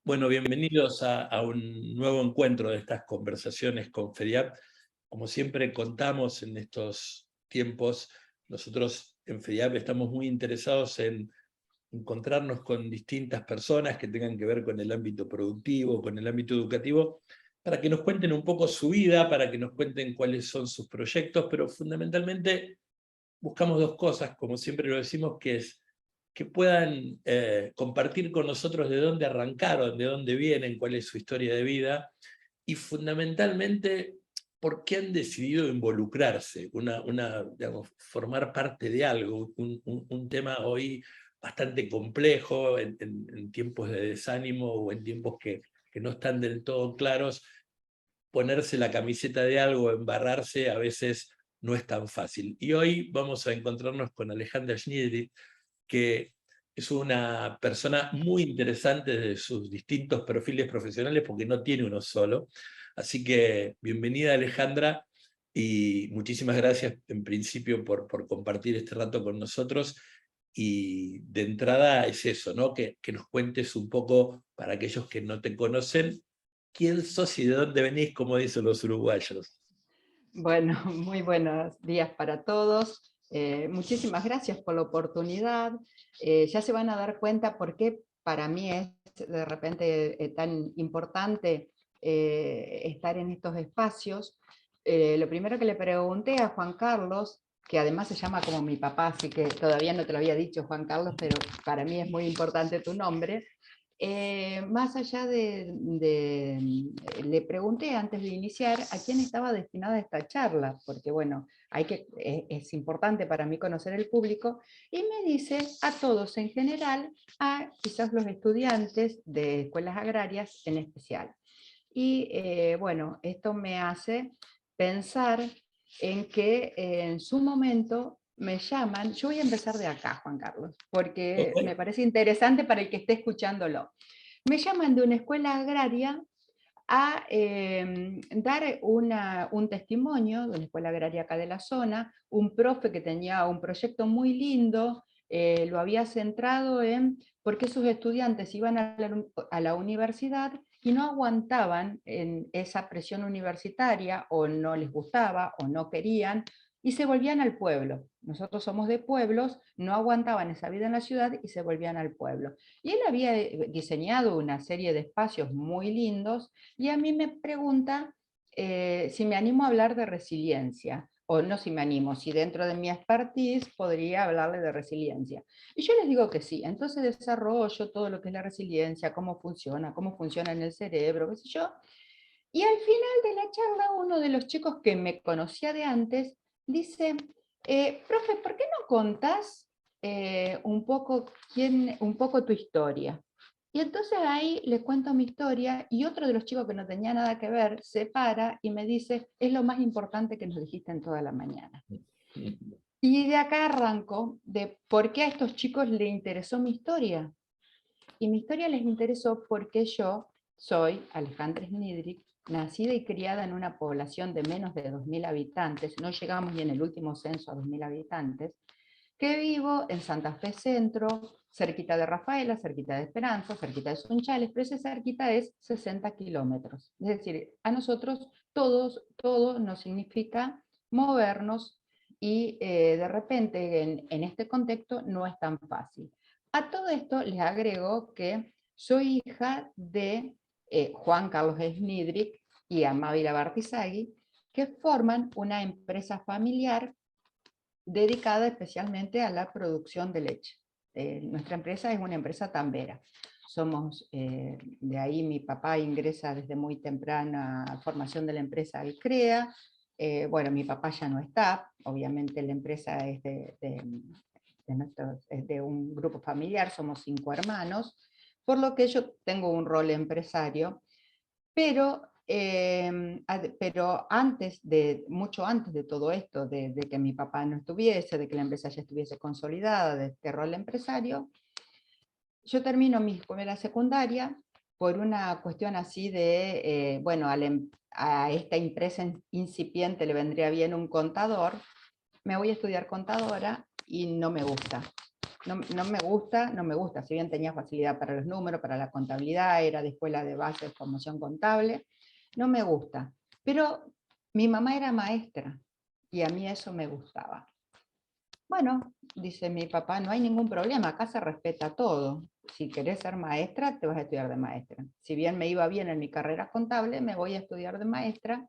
Bueno, bienvenidos a un nuevo encuentro de estas conversaciones con FEDIAP. Como siempre contamos en estos tiempos, nosotros en FEDIAP estamos muy interesados en encontrarnos con distintas personas que tengan que ver con el ámbito productivo, con el ámbito educativo, para que nos cuenten un poco su vida, para que nos cuenten cuáles son sus proyectos, pero fundamentalmente buscamos dos cosas, como siempre lo decimos, que es que puedan compartir con nosotros de dónde arrancaron, de dónde vienen, cuál es su historia de vida, y fundamentalmente por qué han decidido involucrarse, digamos, formar parte de algo, un tema hoy bastante complejo en tiempos de desánimo o en tiempos que no están del todo claros. Ponerse la camiseta de algo, embarrarse, a veces no es tan fácil. Y hoy vamos a encontrarnos con Alejandra Schniedrich, que es una persona muy interesante de sus distintos perfiles profesionales, porque no tiene uno solo. Así que bienvenida, Alejandra, y muchísimas gracias en principio por compartir este rato con nosotros. Y de entrada es eso, ¿no? Que nos cuentes un poco, para aquellos que no te conocen, quién sos y de dónde venís, como dicen los uruguayos. Bueno, muy buenos días para todos. Muchísimas gracias por la oportunidad. Ya se van a dar cuenta por qué para mí es de repente tan importante estar en estos espacios. Lo primero que le pregunté a Juan Carlos, que además se llama como mi papá, así que todavía no te lo había dicho, Juan Carlos, pero para mí es muy importante tu nombre. Más allá le pregunté antes de iniciar a quién estaba destinada esta charla, porque bueno, es importante para mí conocer el público, y me dice a todos en general, a quizás los estudiantes de escuelas agrarias en especial. Y bueno, esto me hace pensar en que en su momento me llaman. Yo voy a empezar de acá, Juan Carlos, porque me Ok. parece interesante para el que esté escuchándolo. Me llaman de una escuela agraria a dar un testimonio de una escuela agraria acá de la zona, un profe que tenía un proyecto muy lindo, lo había centrado en por qué sus estudiantes iban a la universidad y no aguantaban en esa presión universitaria, o no les gustaba, o no querían, y se volvían al pueblo. Nosotros somos de pueblos, no aguantaban esa vida en la ciudad y se volvían al pueblo. Y él había diseñado una serie de espacios muy lindos, y a mí me pregunta si me animo a hablar de resiliencia, o no si me animo, si dentro de mi expertise podría hablarle de resiliencia. Y yo les digo que sí. Entonces desarrollo todo lo que es la resiliencia, cómo funciona en el cerebro, qué sé yo. Y al final de la charla, uno de los chicos que me conocía de antes dice, profe, ¿por qué no contás un poco tu historia? Y entonces ahí le cuento mi historia, y otro de los chicos que no tenía nada que ver se para y me dice, es lo más importante que nos dijiste en toda la mañana. Y de acá arranco de por qué a estos chicos les interesó mi historia. Y mi historia les interesó porque yo soy Alejandra Snidrik, nacida y criada en una población de menos de 2.000 habitantes, no llegamos ni en el último censo a 2.000 habitantes, que vivo en Santa Fe Centro, cerquita de Rafaela, cerquita de Esperanza, cerquita de Sunchales, pero ese cerquita es 60 kilómetros. Es decir, a nosotros todo nos significa movernos, y de repente en este contexto no es tan fácil. A todo esto les agrego que soy hija de Juan Carlos Snidrik y Amabila Bartizagui, que forman una empresa familiar dedicada especialmente a la producción de leche. Nuestra empresa es una empresa tambera. De ahí mi papá ingresa desde muy temprana formación de la empresa al CREA. Bueno, mi papá ya no está, obviamente la empresa es es de un grupo familiar, somos 5 hermanos, por lo que yo tengo un rol empresario, pero, mucho antes de todo esto, de que mi papá no estuviese, de que la empresa ya estuviese consolidada, de este rol empresario, yo termino mi escuela secundaria por una cuestión así de, bueno, a esta empresa incipiente le vendría bien un contador. Me voy a estudiar contadora y no me gusta. no me gusta, no me gusta, si bien tenía facilidad para los números, para la contabilidad, era de escuela de base de formación contable, no me gusta. Pero mi mamá era maestra y a mí eso me gustaba. Bueno, dice mi papá, no hay ningún problema, acá se respeta todo. Si querés ser maestra, te vas a estudiar de maestra. Si bien me iba bien en mi carrera contable, me voy a estudiar de maestra,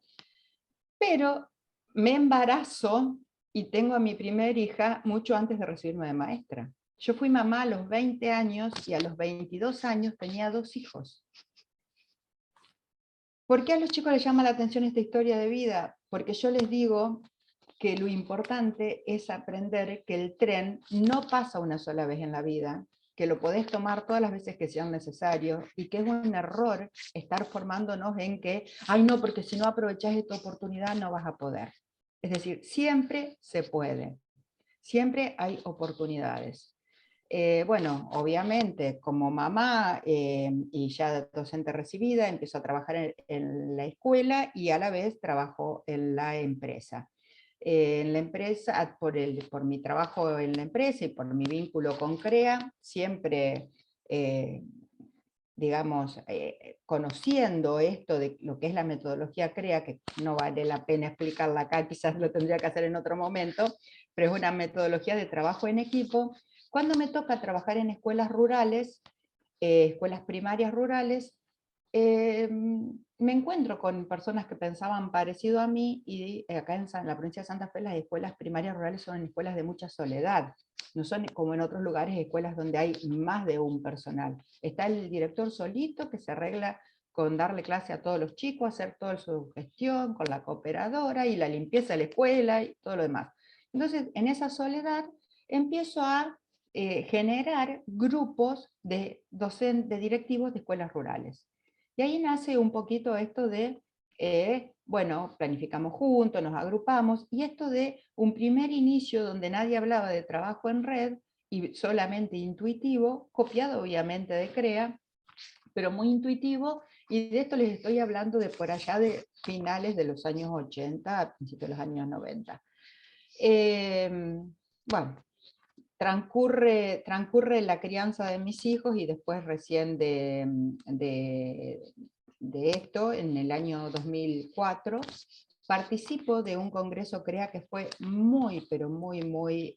pero me embarazo y tengo a mi primer hija mucho antes de recibirme de maestra. Yo fui mamá a los 20 años y a los 22 años tenía 2 hijos. ¿Por qué a los chicos les llama la atención esta historia de vida? Porque yo les digo que lo importante es aprender que el tren no pasa una sola vez en la vida, que lo podés tomar todas las veces que sean necesarios, y que es un error estar formándonos en que, ay no, porque si no aprovechás esta oportunidad no vas a poder. Es decir, siempre se puede, siempre hay oportunidades. Bueno, obviamente, como mamá y ya docente recibida, empiezo a trabajar en la escuela y a la vez trabajo en la empresa. En la empresa, por mi trabajo en la empresa y por mi vínculo con CREA, siempre, digamos, conociendo esto de lo que es la metodología CREA, que no vale la pena explicarla acá, quizás lo tendría que hacer en otro momento, pero es una metodología de trabajo en equipo. Cuando me toca trabajar en escuelas rurales, escuelas primarias rurales, me encuentro con personas que pensaban parecido a mí, y acá en la provincia de Santa Fe las escuelas primarias rurales son escuelas de mucha soledad, no son como en otros lugares escuelas donde hay más de un personal. Está el director solito que se arregla con darle clase a todos los chicos, hacer toda su gestión con la cooperadora y la limpieza de la escuela y todo lo demás. Entonces, en esa soledad empiezo a generar grupos de directivos de escuelas rurales. Y ahí nace un poquito esto de, bueno, planificamos juntos, nos agrupamos, y esto de un primer inicio donde nadie hablaba de trabajo en red, y solamente intuitivo, copiado obviamente de CREA, pero muy intuitivo, y de esto les estoy hablando de por allá de finales de los años 80, a principios de los años 90. Bueno, transcurre la crianza de mis hijos y después recién de esto, en el año 2004, participo de un congreso CREA que fue muy, pero muy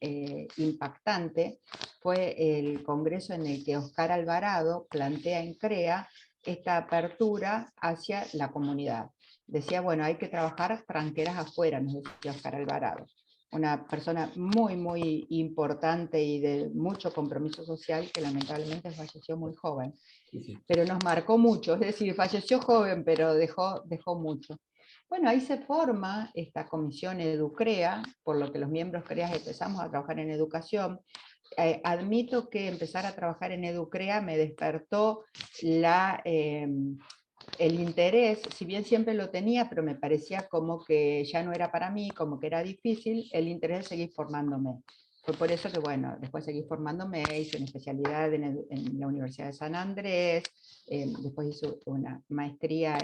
impactante. Fue el congreso en el que Oscar Alvarado plantea en CREA esta apertura hacia la comunidad. Decía, bueno, hay que trabajar tranqueras afuera, nos decía Oscar Alvarado. Una persona muy importante y de mucho compromiso social, que lamentablemente falleció muy joven. Pero nos marcó mucho, es decir, falleció joven, pero dejó mucho. Bueno, ahí se forma esta comisión EduCREA, por lo que los miembros CREA empezamos a trabajar en educación. Admito que empezar a trabajar en EduCREA me despertó el interés, si bien siempre lo tenía, pero me parecía como que ya no era para mí, como que era difícil, el interés de seguir formándome. Fue por eso que, bueno, después seguí formándome, hice una especialidad en la Universidad de San Andrés, después hice una maestría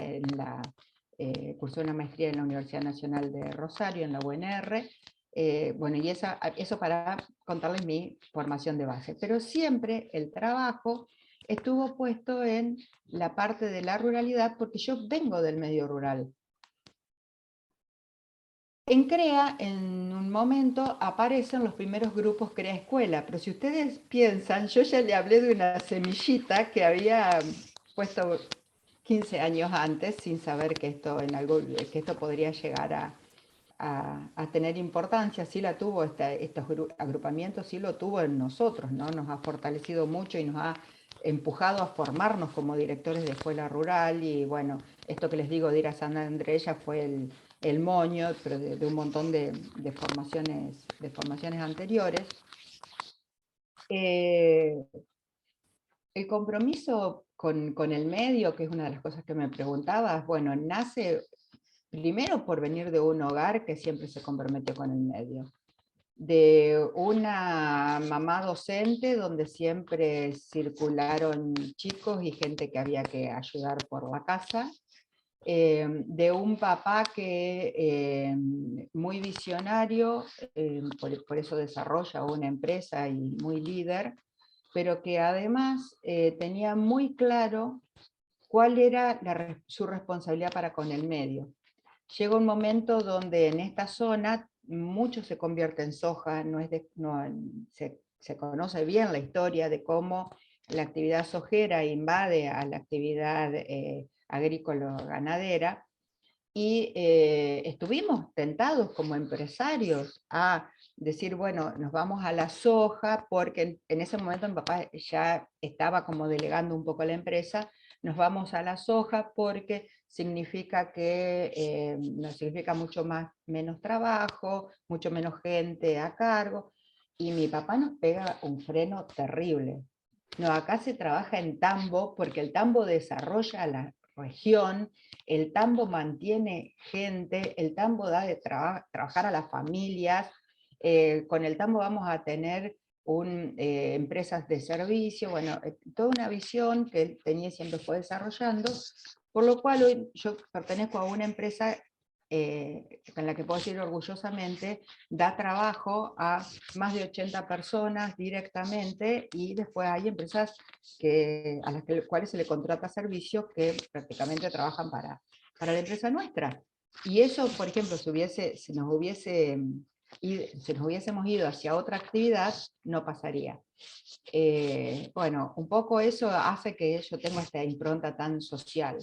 cursé una maestría en la Universidad Nacional de Rosario, en la UNR, bueno, y eso para contarles mi formación de base. Pero siempre el trabajo estuvo puesto en la parte de la ruralidad, porque yo vengo del medio rural. En CREA, en un momento, aparecen los primeros grupos CREA Escuela, pero si ustedes piensan, yo ya le hablé de una semillita que había puesto 15 años antes, sin saber que esto podría llegar a tener importancia. Sí la tuvo, estos agrupamientos sí lo tuvo en nosotros, ¿no? Nos ha fortalecido mucho y nos ha empujado a formarnos como directores de escuela rural, y bueno, esto que les digo de ir a San Andrés ya fue el moño, pero de un montón de formaciones anteriores. El compromiso con el medio, que es una de las cosas que me preguntabas, bueno, nace primero por venir de un hogar que siempre se comprometió con el medio, de una mamá docente donde siempre circularon chicos y gente que había que ayudar por la casa, de un papá que muy visionario, por eso desarrolla una empresa y muy líder, pero que además tenía muy claro cuál era su responsabilidad para con el medio. Llega un momento donde en esta zona mucho se convierte en soja, se conoce bien la historia de cómo la actividad sojera invade a la actividad agrícola-ganadera, y estuvimos tentados como empresarios a decir, bueno, nos vamos a la soja, porque en ese momento mi papá ya estaba como delegando un poco la empresa, nos vamos a la soja porque significa que nos significa mucho menos trabajo, mucho menos gente a cargo, y mi papá nos pega un freno terrible. No, acá se trabaja en tambo porque el tambo desarrolla la región, el tambo mantiene gente, el tambo da de trabajar a las familias, con el tambo vamos a tener empresas de servicio, bueno, toda una visión que él tenía y siempre fue desarrollando, por lo cual hoy yo pertenezco a una empresa con la que puedo decir orgullosamente, da trabajo a más de 80 personas directamente, y después hay empresas a las cuales se le contrata servicios que prácticamente trabajan para la empresa nuestra. Y eso, por ejemplo, si nos hubiésemos ido hacia otra actividad, no pasaría. Bueno, un poco eso hace que yo tenga esta impronta tan social.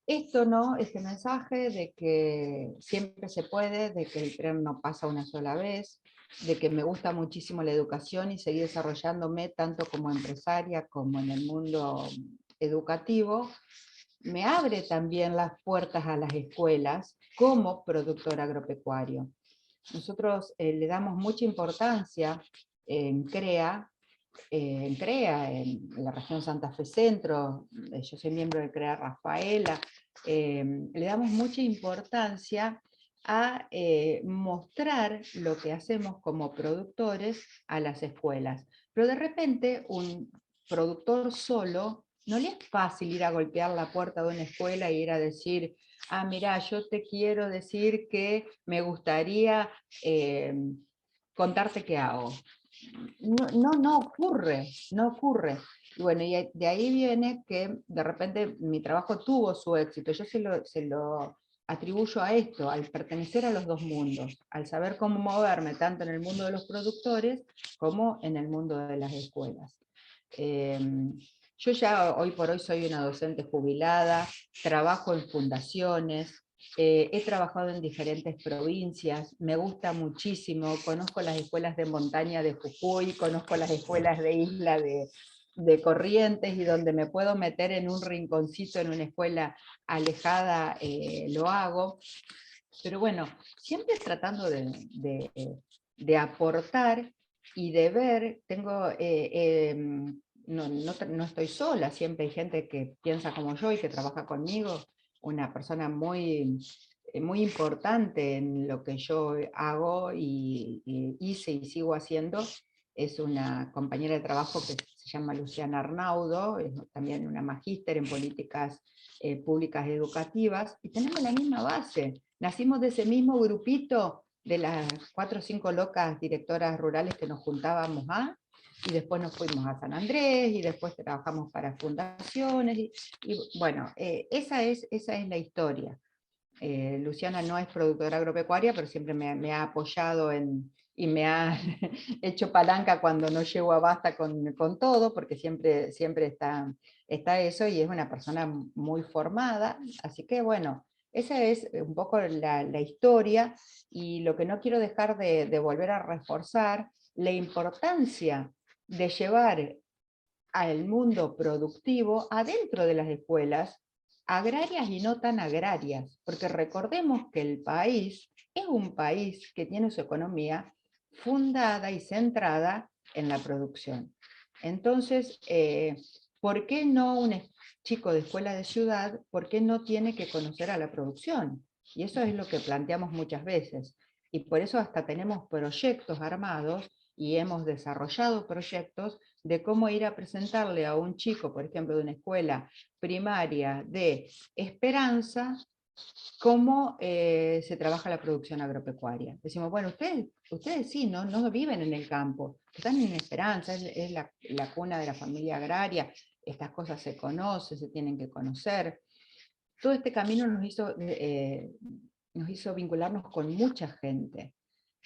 Esto no, este mensaje de que siempre se puede, de que el tren no pasa una sola vez, de que me gusta muchísimo la educación y seguir desarrollándome tanto como empresaria como en el mundo educativo, me abre también las puertas a las escuelas como productor agropecuario. Nosotros le damos mucha importancia en CREA, en la región Santa Fe Centro, yo soy miembro de CREA Rafaela, le damos mucha importancia a mostrar lo que hacemos como productores a las escuelas. Pero de repente un productor solo no le es fácil ir a golpear la puerta de una escuela e ir a decir, ah, mira, yo te quiero decir que me gustaría contarte qué hago. No ocurre, no ocurre. Y bueno, y de ahí viene que de repente mi trabajo tuvo su éxito. Yo se lo atribuyo a esto, al pertenecer a los dos mundos, al saber cómo moverme tanto en el mundo de los productores como en el mundo de las escuelas. Yo ya hoy por hoy soy una docente jubilada, trabajo en fundaciones, he trabajado en diferentes provincias, me gusta muchísimo, conozco las escuelas de montaña de Jujuy, conozco las escuelas de isla de Corrientes, y donde me puedo meter en un rinconcito en una escuela alejada, lo hago. Pero bueno, siempre tratando de aportar y de ver, no estoy sola, siempre hay gente que piensa como yo y que trabaja conmigo, una persona muy importante en lo que yo hago y hice y sigo haciendo, es una compañera de trabajo que se llama Luciana Arnaudo, es también una magíster en políticas públicas educativas, y tenemos la misma base. Nacimos de ese mismo grupito de las 4 o 5 locas directoras rurales que nos juntábamos y después nos fuimos a San Andrés, y después trabajamos para fundaciones, y bueno, esa es la historia. Luciana no es productora agropecuaria, pero siempre me ha apoyado y me ha hecho palanca cuando no llego a basta con todo, porque siempre está eso, y es una persona muy formada, así que bueno, esa es un poco la historia, y lo que no quiero dejar de volver a reforzar, la importancia de llevar al mundo productivo adentro de las escuelas, agrarias y no tan agrarias, porque recordemos que el país es un país que tiene su economía fundada y centrada en la producción. Entonces, ¿por qué no un chico de escuela de ciudad, por qué no tiene que conocer a la producción? Y eso es lo que planteamos muchas veces. Y por eso hasta tenemos proyectos armados y hemos desarrollado proyectos de cómo ir a presentarle a un chico, por ejemplo, de una escuela primaria de Esperanza, cómo se trabaja la producción agropecuaria. Decimos, bueno, ustedes sí, no viven en el campo, están en Esperanza, es la cuna de la familia agraria, estas cosas se conocen, se tienen que conocer. Todo este camino nos hizo vincularnos con mucha gente,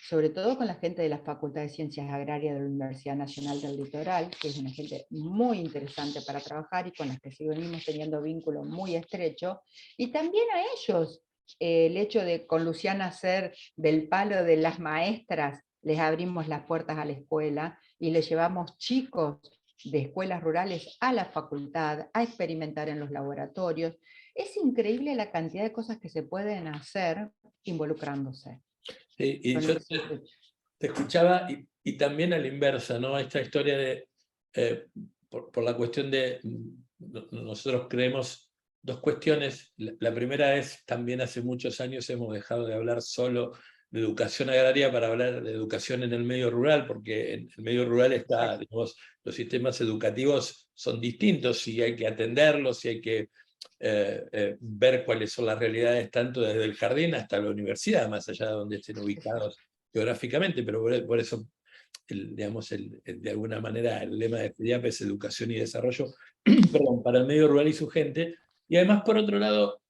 sobre todo con la gente de la Facultad de Ciencias Agrarias de la Universidad Nacional del Litoral, que es una gente muy interesante para trabajar y con las que seguimos teniendo vínculos muy estrechos, y también a ellos, el hecho de con Luciana ser del palo de las maestras, les abrimos las puertas a la escuela y les llevamos chicos de escuelas rurales a la facultad, a experimentar en los laboratorios. Es increíble la cantidad de cosas que se pueden hacer involucrándose. Sí, y yo te escuchaba y también a la inversa, ¿no? Esta historia de, por la cuestión de, nosotros creemos dos cuestiones. La primera es, también hace muchos años hemos dejado de hablar solo de educación agraria para hablar de educación en el medio rural, porque en el medio rural está, digamos, los sistemas educativos son distintos y hay que atenderlos y hay que ver cuáles son las realidades tanto desde el jardín hasta la universidad, más allá de donde estén ubicados geográficamente, pero por eso, digamos, de alguna manera el lema de FEDIAP es educación y desarrollo perdón, para el medio rural y su gente. Y además, por otro lado,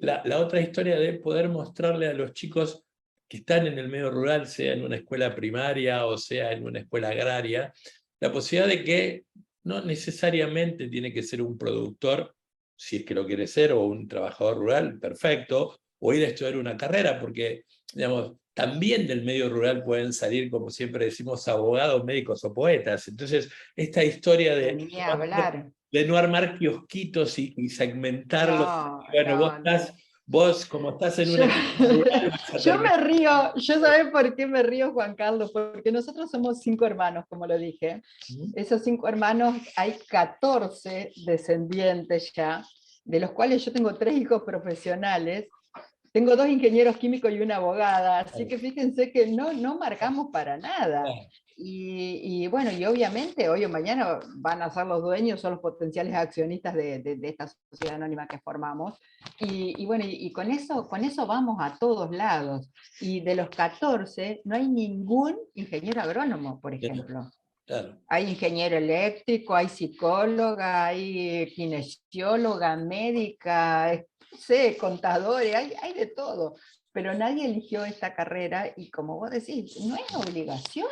la otra historia de poder mostrarle a los chicos que están en el medio rural, sea en una escuela primaria o sea en una escuela agraria, la posibilidad de que no necesariamente tiene que ser un productor, si es que lo quiere ser, o un trabajador rural, perfecto, o ir a estudiar una carrera, porque, digamos, también del medio rural pueden salir, como siempre decimos, abogados, médicos o poetas. Entonces, esta historia Ni hablar. de no armar kiosquitos y segmentarlos. No, Bueno, no, no. vos como estás en Yo, una escuela rural, vas a yo terminar. me río, yo sabés por qué me río, Juan Carlos, porque nosotros somos 5 hermanos, como lo dije. Esos 5 hermanos, hay 14 descendientes ya, de los cuales yo tengo 3 hijos profesionales. Tengo 2 ingenieros químicos y una abogada, así que fíjense que no marcamos para nada. Y bueno, y obviamente hoy o mañana van a ser los dueños, son los potenciales accionistas de esta sociedad anónima que formamos. Y bueno, y con eso vamos a todos lados. Y de los 14 no hay ningún ingeniero agrónomo, por ejemplo. Claro. Hay ingeniero eléctrico, hay psicóloga, hay kinesióloga, médica, no sé, contadores, hay de todo. Pero nadie eligió esta carrera y como vos decís, no es obligación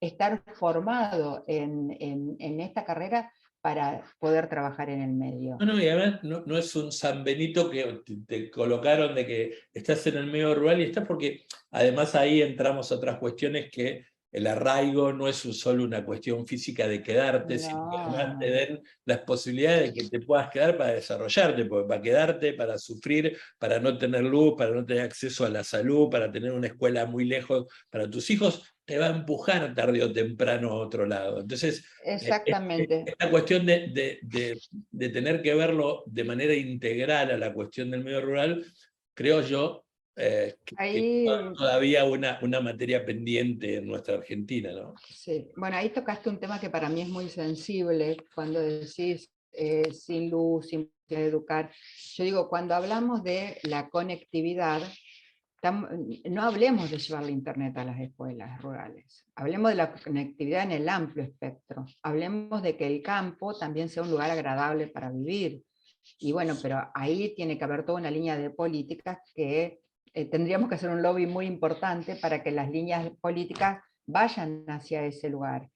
estar formado en esta carrera para poder trabajar en el medio. No, y además no es un San Benito que te colocaron de que estás en el medio rural y estás porque además ahí entramos a otras cuestiones que el arraigo no es solo una cuestión física de quedarte, sino que además te No, den las posibilidades de que te puedas quedar para desarrollarte, porque para quedarte, para sufrir, para no tener luz, para no tener acceso a la salud, para tener una escuela muy lejos para tus hijos, te va a empujar tarde o temprano a otro lado. Entonces, exactamente. esta cuestión de tener que verlo de manera integral a la cuestión del medio rural, creo yo que es Ahí todavía una materia pendiente en nuestra Argentina, ¿no? sí, bueno, ahí tocaste un tema que para mí es muy sensible cuando decís sin luz, sin educar. Yo digo, cuando hablamos de la conectividad, no hablemos de llevar la internet a las escuelas rurales, hablemos de la conectividad en el amplio espectro, hablemos de que el campo también sea un lugar agradable para vivir. Y bueno, pero ahí tiene que haber toda una línea de políticas que tendríamos que hacer un lobby muy importante para que las líneas políticas vayan hacia ese lugar.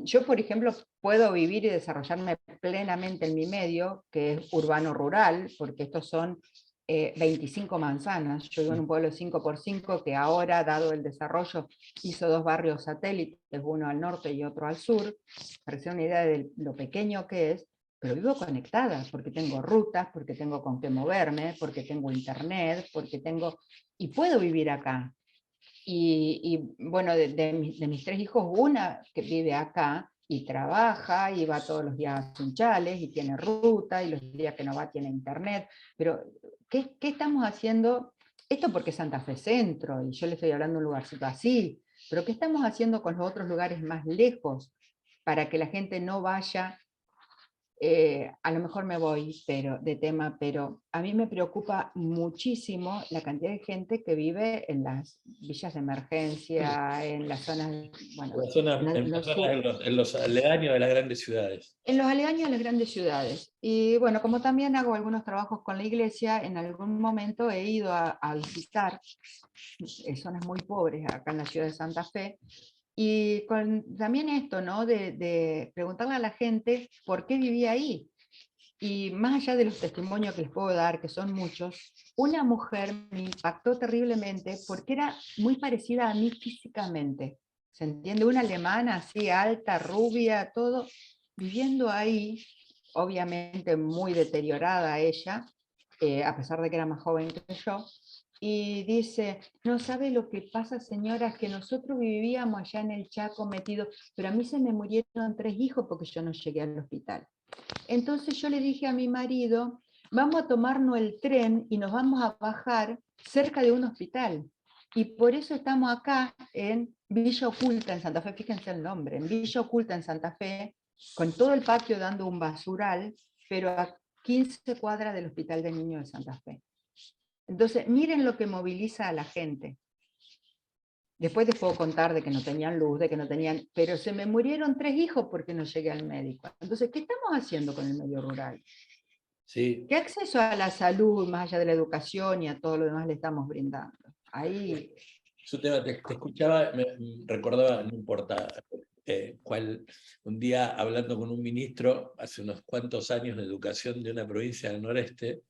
Yo, por ejemplo, puedo vivir y desarrollarme plenamente en mi medio, que es urbano-rural, porque estos son 25 manzanas. Yo vivo en un pueblo 5x5 que ahora, dado el desarrollo, hizo 2 barrios satélites, uno al norte y otro al sur, para hacer una idea de lo pequeño que es, pero vivo conectada, porque tengo rutas, porque tengo con qué moverme, porque tengo internet, porque tengo... y puedo vivir acá. Y bueno, de mis 3 hijos, una que vive acá y trabaja y va todos los días a Sunchales y tiene ruta y los días que no va tiene internet. Pero, ¿qué estamos haciendo? Esto porque es Santa Fe Centro y yo le estoy hablando de un lugarcito así, pero ¿qué estamos haciendo con los otros lugares más lejos? para que la gente no vaya. A lo mejor me voy de tema, pero a mí me preocupa muchísimo la cantidad de gente que vive en las villas de emergencia, en las zonas, bueno, en los aledaños de las grandes ciudades. en los aledaños de las grandes ciudades. Y bueno, como también hago algunos trabajos con la iglesia, en algún momento he ido a visitar zonas muy pobres acá en la ciudad de Santa Fe, y también esto, ¿no? De preguntarle a la gente por qué vivía ahí. Y más allá de los testimonios que les puedo dar, que son muchos, una mujer me impactó terriblemente porque era muy parecida a mí físicamente. ¿Se entiende? Una alemana así, alta, rubia, todo, viviendo ahí, obviamente muy deteriorada ella, a pesar de que era más joven que yo, y dice, no sabe lo que pasa, señora, que nosotros vivíamos allá en el Chaco metidos, pero a mí se me murieron 3 hijos porque yo no llegué al hospital. Entonces yo le dije a mi marido, vamos a tomarnos el tren y nos vamos a bajar cerca de un hospital. Y por eso estamos acá en Villa Oculta, en Santa Fe, fíjense el nombre, en Villa Oculta, en Santa Fe, con todo el patio dando un basural, pero a 15 cuadras del Hospital de Niños de Santa Fe. Entonces, miren lo que moviliza a la gente. Después les puedo contar de que no tenían luz, de que no tenían, pero se me murieron 3 hijos porque no llegué al médico. Entonces, ¿qué estamos haciendo con el medio rural? Sí. ¿Qué acceso a la salud, más allá de la educación y a todo lo demás, le estamos brindando? Ahí... Su tema, te escuchaba, me recordaba, no importa cuál, un día hablando con un ministro, hace unos cuantos años, de educación de una provincia del noreste,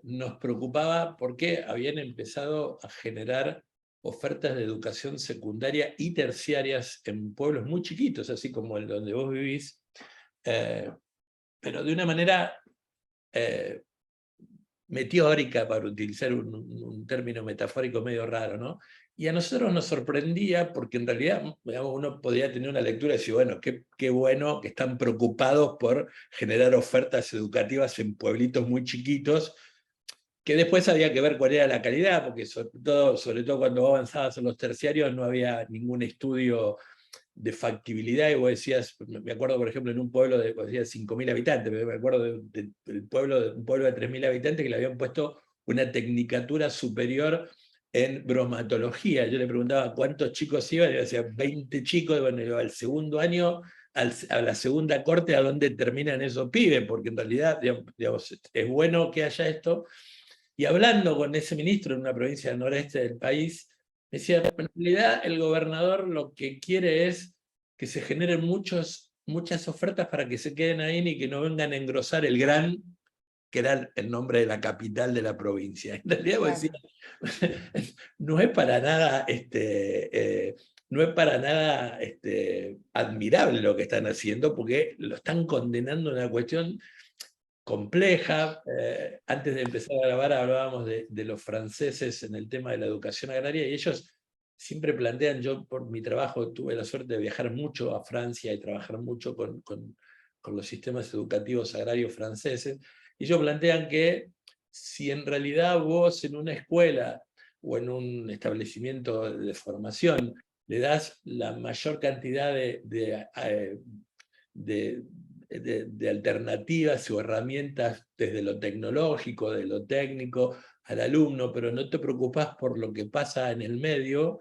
nos preocupaba porque habían empezado a generar ofertas de educación secundaria y terciarias en pueblos muy chiquitos, así como el donde vos vivís, pero de una manera meteórica, para utilizar un término metafórico medio raro, ¿no? Y a nosotros nos sorprendía porque en realidad, digamos, uno podía tener una lectura y decir, bueno, qué bueno que están preocupados por generar ofertas educativas en pueblitos muy chiquitos, que después había que ver cuál era la calidad, porque sobre todo cuando avanzabas en los terciarios no había ningún estudio de factibilidad, y vos decías, me acuerdo por ejemplo en un pueblo de 5.000 habitantes, me acuerdo del pueblo, un pueblo de 3.000 habitantes que le habían puesto una tecnicatura superior en bromatología. Yo le preguntaba cuántos chicos iban, y decía 20 chicos, y bueno, al segundo año, a la segunda corte, ¿a dónde terminan esos pibes? Porque en realidad, digamos, es bueno que haya esto. Y hablando con ese ministro en una provincia del noreste del país, me decía, en realidad el gobernador lo que quiere es que se generen muchas ofertas para que se queden ahí y que no vengan a engrosar el Gran, que era el nombre de la capital de la provincia. En realidad, claro, decía, no es para nada, no es para nada admirable lo que están haciendo, porque lo están condenando a una cuestión compleja. Antes de empezar a grabar hablábamos de los franceses en el tema de la educación agraria, y ellos siempre plantean, yo por mi trabajo tuve la suerte de viajar mucho a Francia y trabajar mucho con los sistemas educativos agrarios franceses, y ellos plantean que si en realidad vos en una escuela o en un establecimiento de formación le das la mayor cantidad de alternativas o herramientas desde lo tecnológico, de lo técnico al alumno, pero no te preocupas por lo que pasa en el medio,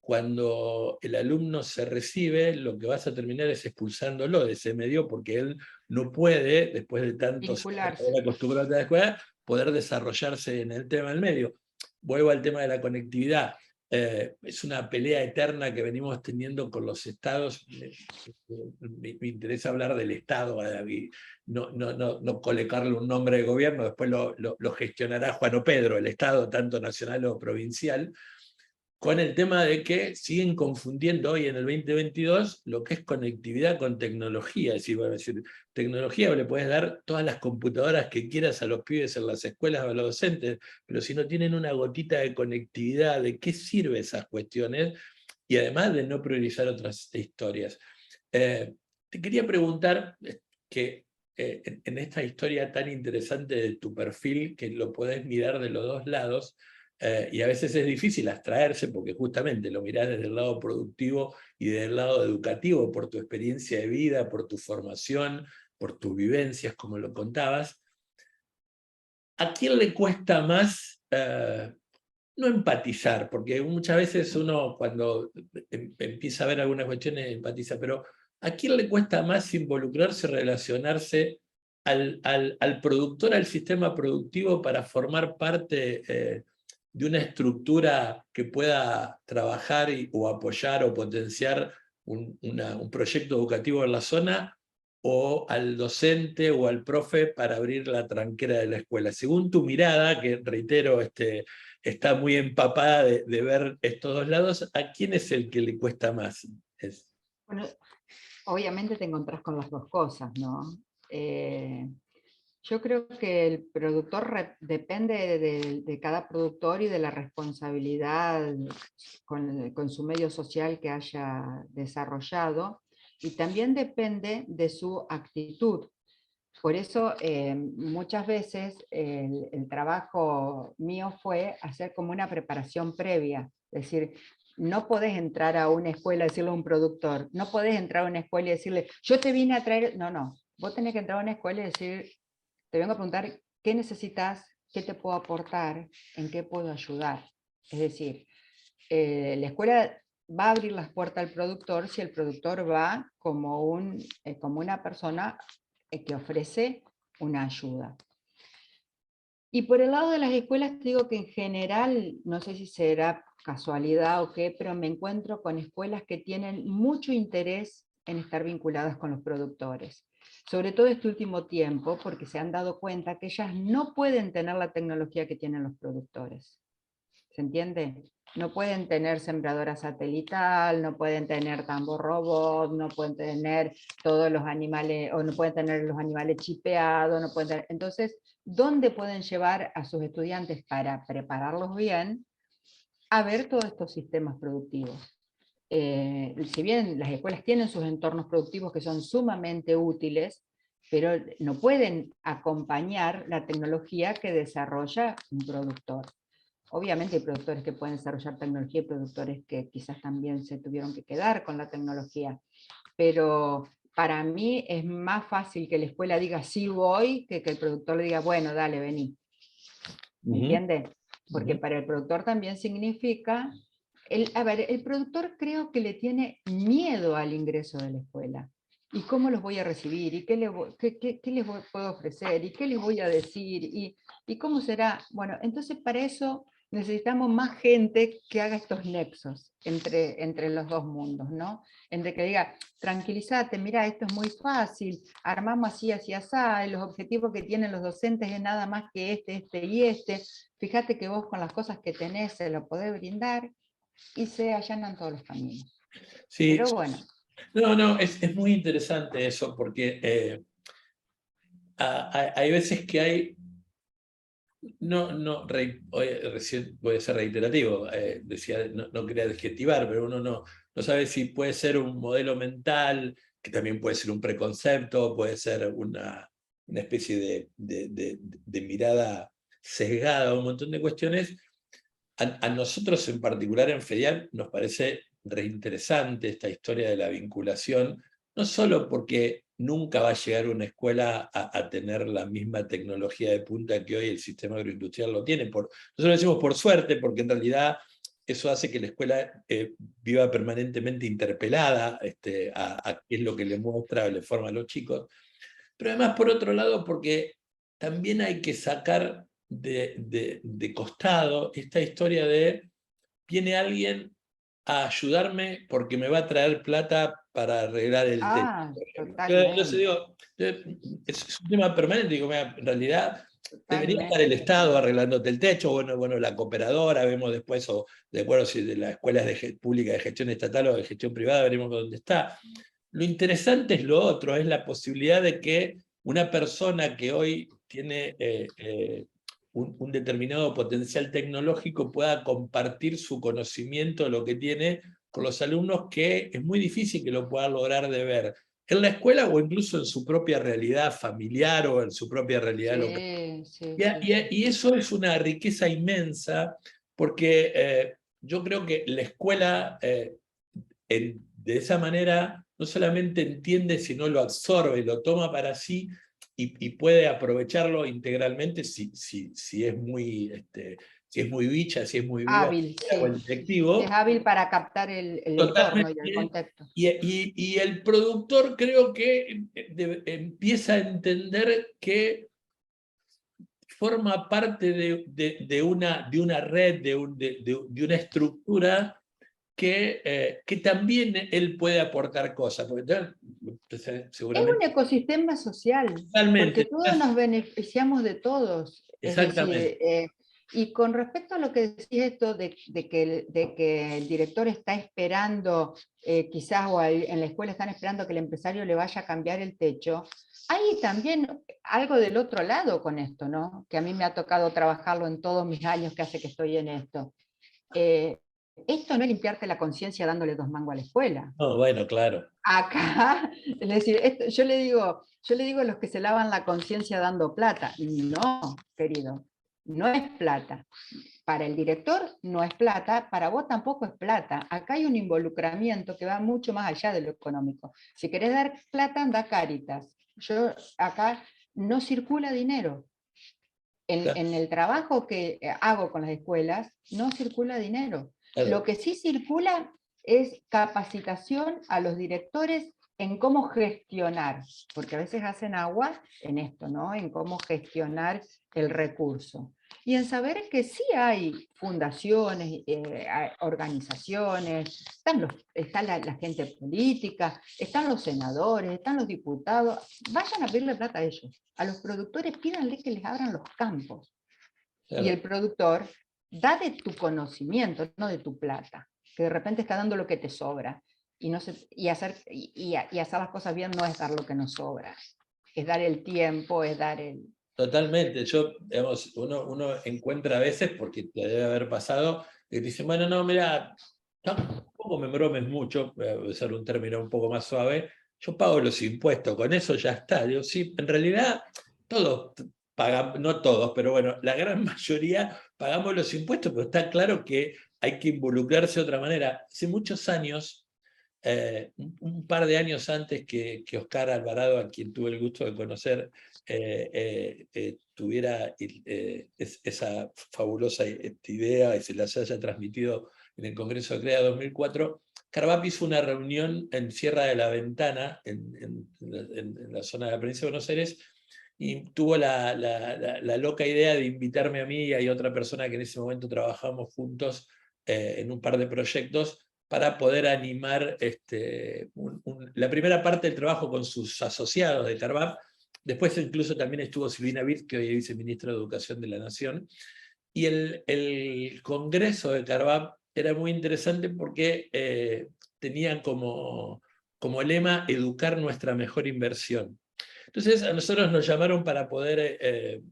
cuando el alumno se recibe, lo que vas a terminar es expulsándolo de ese medio, porque él no puede, después de tantos años acostumbrado a la escuela, poder desarrollarse en el tema del medio. Vuelvo al tema de la conectividad. Es una pelea eterna que venimos teniendo con los estados. Me interesa hablar del Estado, no colocarle un nombre de gobierno, después lo gestionará Juan o Pedro, el Estado, tanto nacional o provincial, con el tema de que siguen confundiendo hoy en el 2022 lo que es conectividad con tecnología. Es decir, tecnología le puedes dar todas las computadoras que quieras a los pibes en las escuelas o a los docentes, pero si no tienen una gotita de conectividad, ¿de qué sirve esas cuestiones? Y además de no priorizar otras historias. Te quería preguntar que en esta historia tan interesante de tu perfil, que lo podés mirar de los dos lados, y a veces es difícil abstraerse porque justamente lo mirás desde el lado productivo y desde el lado educativo, por tu experiencia de vida, por tu formación, por tus vivencias, como lo contabas. ¿A quién le cuesta más no empatizar? Porque muchas veces uno cuando empieza a ver algunas cuestiones empatiza, pero ¿a quién le cuesta más involucrarse, relacionarse al productor, al sistema productivo para formar parte de una estructura que pueda trabajar o apoyar o potenciar un proyecto educativo en la zona, o al docente o al profe para abrir la tranquera de la escuela? Según tu mirada, que reitero, está muy empapada de ver estos dos lados, ¿a quién es el que le cuesta más? Bueno, obviamente te encontrás con las dos cosas, ¿no? Yo creo que el productor depende de cada productor y de la responsabilidad con su medio social que haya desarrollado, y también depende de su actitud. Por eso muchas veces el trabajo mío fue hacer como una preparación previa, es decir, no podés entrar a una escuela y decirle a un productor, no podés entrar a una escuela y decirle, yo te vine a traer, no, vos tenés que entrar a una escuela y decir, te vengo a preguntar qué necesitas, qué te puedo aportar, en qué puedo ayudar. Es decir, la escuela va a abrir las puertas al productor si el productor va como una persona que ofrece una ayuda. Y por el lado de las escuelas, te digo que en general, no sé si será casualidad o qué, pero me encuentro con escuelas que tienen mucho interés en estar vinculadas con los productores. Sobre todo este último tiempo, porque se han dado cuenta que ellas no pueden tener la tecnología que tienen los productores. ¿Se entiende? No pueden tener sembradora satelital, no pueden tener tambor robot, no pueden tener todos los animales, o no pueden tener los animales chipeados, no pueden tener... Entonces, ¿dónde pueden llevar a sus estudiantes para prepararlos bien a ver todos estos sistemas productivos? Si bien las escuelas tienen sus entornos productivos que son sumamente útiles, pero no pueden acompañar la tecnología que desarrolla un productor. Obviamente hay productores que pueden desarrollar tecnología y productores que quizás también se tuvieron que quedar con la tecnología, pero para mí es más fácil que la escuela diga sí voy, que el productor le diga bueno, dale, vení. ¿Me entiende? Porque para el productor también significa... el productor creo que le tiene miedo al ingreso de la escuela. ¿Y cómo los voy a recibir? ¿Y qué les puedo ofrecer? ¿Y qué les voy a decir? ¿Y cómo será? Bueno, entonces para eso necesitamos más gente que haga estos nexos entre los dos mundos, ¿no? Entre que diga, tranquilízate, mira, esto es muy fácil, armamos así, así, así, los objetivos que tienen los docentes es nada más que este y este, fíjate que vos con las cosas que tenés se lo podés brindar, y se allanan todos los caminos. Sí, pero bueno. no, es muy interesante eso, porque hay veces que hay... recién voy a ser reiterativo, decía, no quería adjetivar, pero uno no sabe si puede ser un modelo mental, que también puede ser un preconcepto, puede ser una especie de mirada sesgada a un montón de cuestiones. A nosotros en particular en FEDIAP nos parece reinteresante esta historia de la vinculación, no solo porque nunca va a llegar una escuela a tener la misma tecnología de punta que hoy el sistema agroindustrial lo tiene. Nosotros lo decimos por suerte, porque en realidad eso hace que la escuela viva permanentemente interpelada a qué es lo que le muestra o le forma a los chicos. Pero además, por otro lado, porque también hay que sacar de costado esta historia de viene alguien a ayudarme porque me va a traer plata para arreglar el techo. Entonces digo, es un tema permanente, digo, mira, en realidad debería estar el Estado arreglándote el techo, bueno, la cooperadora, vemos después, o de acuerdo si de las escuelas públicas de gestión estatal o de gestión privada, veremos dónde está. Lo interesante es lo otro, es la posibilidad de que una persona que hoy tiene un determinado potencial tecnológico pueda compartir su conocimiento, lo que tiene, con los alumnos, que es muy difícil que lo puedan lograr de ver en la escuela o incluso en su propia realidad familiar o en su propia realidad local. Y eso es una riqueza inmensa, porque yo creo que la escuela de esa manera no solamente entiende, sino lo absorbe, lo toma para sí y puede aprovecharlo integralmente si es muy, si es muy bicha, si es muy viva, Hábil, o el sí. Es directivo. hábil para captar el entorno y el Totalmente. contexto. Y el productor creo que empieza a entender que forma parte de una red, de una estructura que también él puede aportar cosas. Porque Es un seguramente. ecosistema social, porque Totalmente. todos nos beneficiamos de todos. Es decir, Exactamente. y con respecto a lo que decís esto de que el director está esperando, quizás o en la escuela están esperando que el empresario le vaya a cambiar el techo, hay también algo del otro lado con esto, ¿no? Que a mí me ha tocado trabajarlo en todos mis años que hace que estoy en esto. Esto no es limpiarte la conciencia dándole 2 mangos a la escuela. No, bueno, claro. Acá, es decir, yo le digo a los que se lavan la conciencia dando plata, no, querido, no es plata. Para el director no es plata, para vos tampoco es plata. Acá hay un involucramiento que va mucho más allá de lo económico. Si querés dar plata, anda a Cáritas. Acá no circula dinero. En el trabajo que hago con las escuelas, no circula dinero. Claro. Lo que sí circula es capacitación a los directores en cómo gestionar, porque a veces hacen agua en esto, ¿no? En cómo gestionar el recurso. Y en saber que sí hay fundaciones, hay organizaciones, está la gente política, están los senadores, están los diputados, vayan a pedirle plata a ellos. A los productores pídanle que les abran los campos. Claro. Y el productor da de tu conocimiento, no de tu plata, que de repente está dando lo que te sobra. Y hacer las cosas bien no es dar lo que nos sobra, es dar el tiempo, es dar el... Totalmente. Digamos, uno encuentra a veces, porque te debe haber pasado, que te dicen, bueno, no, mira, tampoco me bromes mucho, voy a usar un término un poco más suave, yo pago los impuestos, con eso ya está. Digo, sí, en realidad todos pagamos, no todos, pero bueno, la gran mayoría pagamos los impuestos, pero está claro que hay que involucrarse de otra manera. Hace muchos años, un par de años antes que Oscar Alvarado, a quien tuve el gusto de conocer, tuviera esa fabulosa idea y se las haya transmitido en el Congreso de CREA 2004, Carvap hizo una reunión en Sierra de la Ventana, en la zona de la provincia de Buenos Aires, y tuvo la loca idea de invitarme a mí y a otra persona que en ese momento trabajamos juntos en un par de proyectos para poder animar la primera parte del trabajo con sus asociados de Carvap. Después incluso también estuvo Silvina Virt, que hoy es viceministra de Educación de la Nación. Y el congreso de Carvap era muy interesante porque tenían como lema educar nuestra mejor inversión. Entonces a nosotros nos llamaron para poder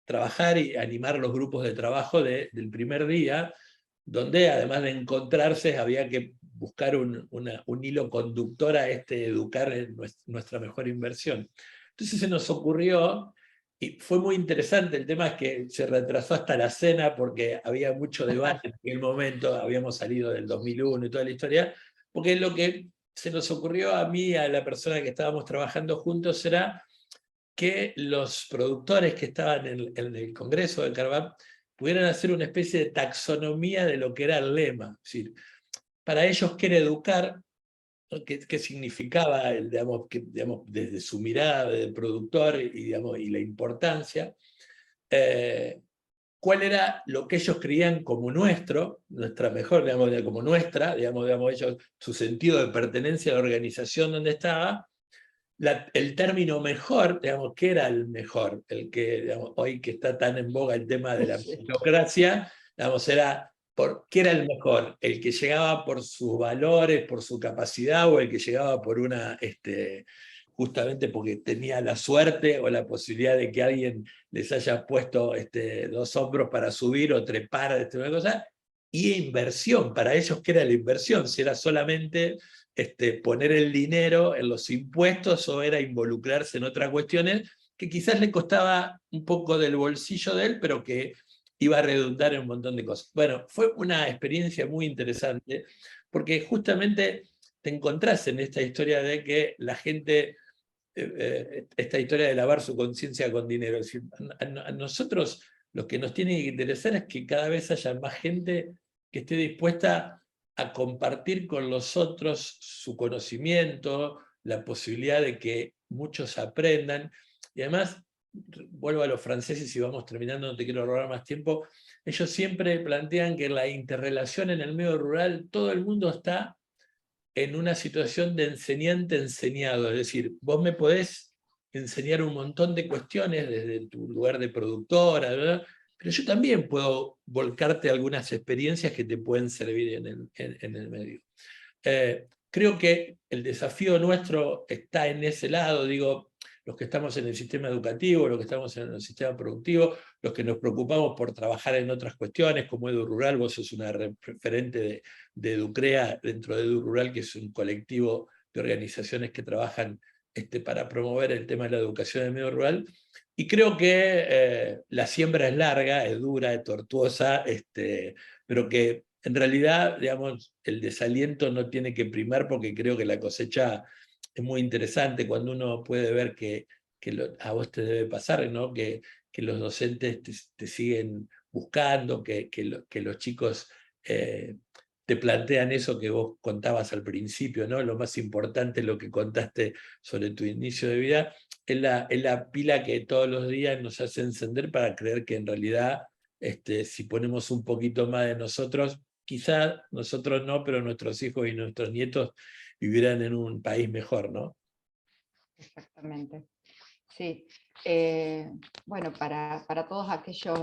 trabajar y animar los grupos de trabajo del primer día, donde además de encontrarse había que buscar un hilo conductor a educar en nuestra mejor inversión. Entonces se nos ocurrió, y fue muy interesante, el tema es que se retrasó hasta la cena porque había mucho debate en aquel momento, habíamos salido del 2001 y toda la historia, porque lo que se nos ocurrió a mí, a la persona que estábamos trabajando juntos, era que los productores que estaban en el Congreso de Carvap pudieran hacer una especie de taxonomía de lo que era el lema. Es decir, para ellos, ¿qué era educar? ¿Qué significaba, desde su mirada de productor y la importancia? ¿Cuál era lo que ellos creían como nuestra mejor, como nuestra, ellos, su sentido de pertenencia a la organización donde estaba? El término mejor, ¿qué era el mejor? El que, hoy que está tan en boga el tema de la meritocracia, era, ¿qué era el mejor? ¿El que llegaba por sus valores, por su capacidad, o el que llegaba por justamente porque tenía la suerte o la posibilidad de que alguien les haya puesto 2 hombros para subir o trepar, una cosa? Y inversión, para ellos, ¿qué era la inversión? Si era solamente poner el dinero en los impuestos o era involucrarse en otras cuestiones que quizás le costaba un poco del bolsillo de él, pero que iba a redundar en un montón de cosas. Bueno, fue una experiencia muy interesante, porque justamente te encontrás en esta historia de que la gente, esta historia de lavar su conciencia con dinero. Es decir, a nosotros lo que nos tiene que interesar es que cada vez haya más gente que esté dispuesta a compartir con los otros su conocimiento, la posibilidad de que muchos aprendan. Y además, vuelvo a los franceses y vamos terminando, no te quiero robar más tiempo, ellos siempre plantean que la interrelación en el medio rural, todo el mundo está en una situación de enseñante-enseñado, es decir, vos me podés enseñar un montón de cuestiones desde tu lugar de productora, ¿verdad? Pero yo también puedo volcarte algunas experiencias que te pueden servir en el medio. Creo que el desafío nuestro está en ese lado, digo, los que estamos en el sistema educativo, los que estamos en el sistema productivo, los que nos preocupamos por trabajar en otras cuestiones, como Edu Rural, vos sos una referente de Educrea dentro de Edu Rural, que es un colectivo de organizaciones que trabajan para promover el tema de la educación en el medio rural, y creo que la siembra es larga, es dura, es tortuosa, pero que en realidad, digamos, el desaliento no tiene que primar, porque creo que la cosecha es muy interesante cuando uno puede ver que a vos te debe pasar, ¿no? Que los docentes te siguen buscando, que los chicos te plantean eso que vos contabas al principio, ¿no? Lo más importante, lo que contaste sobre tu inicio de vida, es la pila que todos los días nos hace encender para creer que en realidad, si ponemos un poquito más de nosotros, quizá nosotros no, pero nuestros hijos y nuestros nietos vivieran en un país mejor, ¿no? Exactamente. Sí. Bueno, para todos aquellos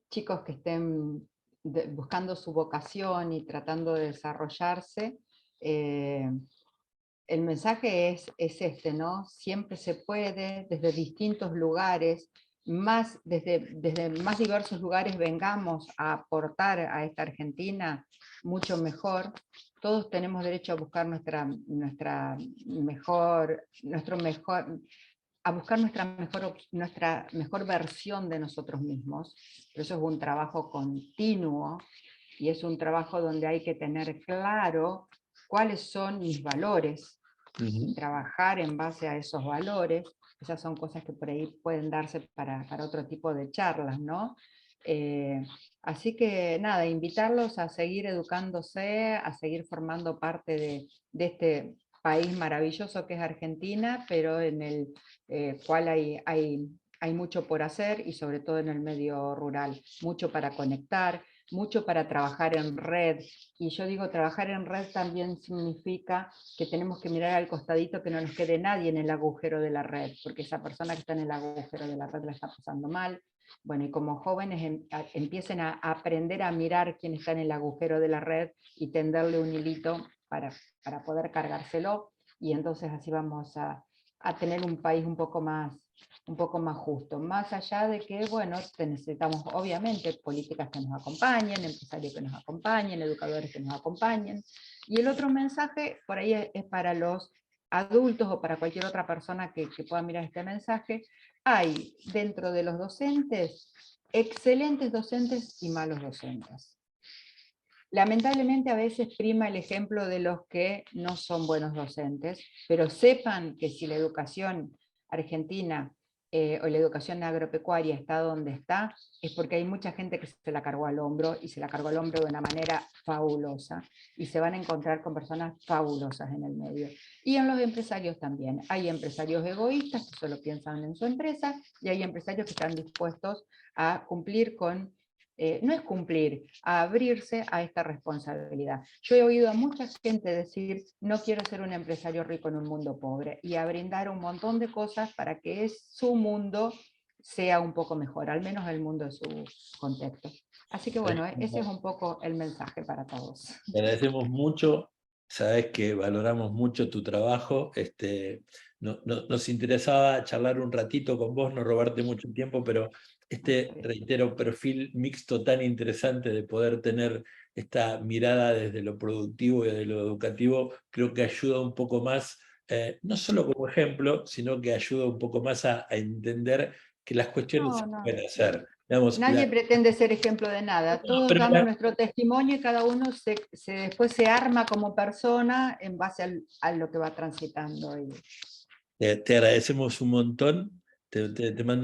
chicos que estén buscando su vocación y tratando de desarrollarse, el mensaje es este, ¿no? Siempre se puede, desde distintos lugares, desde más diversos lugares vengamos a aportar a esta Argentina mucho mejor. Todos tenemos derecho a buscar nuestra mejor, a buscar nuestra mejor versión de nosotros mismos. Pero eso es un trabajo continuo y es un trabajo donde hay que tener claro cuáles son mis valores y trabajar en base a esos valores. Esas son cosas que por ahí pueden darse para otro tipo de charlas, ¿no? Así que nada, invitarlos a seguir educándose, a seguir formando parte de este país maravilloso que es Argentina, pero en el cual hay mucho por hacer, y sobre todo en el medio rural, mucho para conectar, mucho para trabajar en red. Y yo digo, trabajar en red también significa que tenemos que mirar al costadito, que no nos quede nadie en el agujero de la red, porque esa persona que está en el agujero de la red la está pasando mal. Bueno, y como jóvenes empiecen a aprender a mirar quién está en el agujero de la red y tenderle un hilito para poder cargárselo, y entonces así vamos a tener un país un poco más justo, más allá de que, bueno, necesitamos obviamente políticas que nos acompañen, empresarios que nos acompañen, educadores que nos acompañen. Y el otro mensaje, por ahí es para los adultos o para cualquier otra persona que pueda mirar este mensaje. Hay dentro de los docentes excelentes docentes y malos docentes. Lamentablemente a veces prima el ejemplo de los que no son buenos docentes, pero sepan que si la educación argentina o la educación agropecuaria está donde está, es porque hay mucha gente que se la cargó al hombro, y se la cargó al hombro de una manera fabulosa, y se van a encontrar con personas fabulosas en el medio. Y en los empresarios también. Hay empresarios egoístas que solo piensan en su empresa, y hay empresarios que están dispuestos a cumplir con no es cumplir, a abrirse a esta responsabilidad. Yo he oído a mucha gente decir, no quiero ser un empresario rico en un mundo pobre, y a brindar un montón de cosas para que su mundo sea un poco mejor, al menos el mundo de su contexto. Así que bueno, ese es un poco el mensaje para todos. Te agradecemos mucho, sabes que valoramos mucho tu trabajo. Nos interesaba charlar un ratito con vos, no robarte mucho tiempo, pero reitero, perfil mixto tan interesante de poder tener esta mirada desde lo productivo y desde lo educativo, creo que ayuda un poco más, no solo como ejemplo, sino que ayuda un poco más a entender que las cuestiones se pueden hacer. Digamos, Nadie pretende ser ejemplo de nada, todos pero damos nuestro testimonio y cada uno después se arma como persona en base a lo que va transitando. te agradecemos un montón, te mando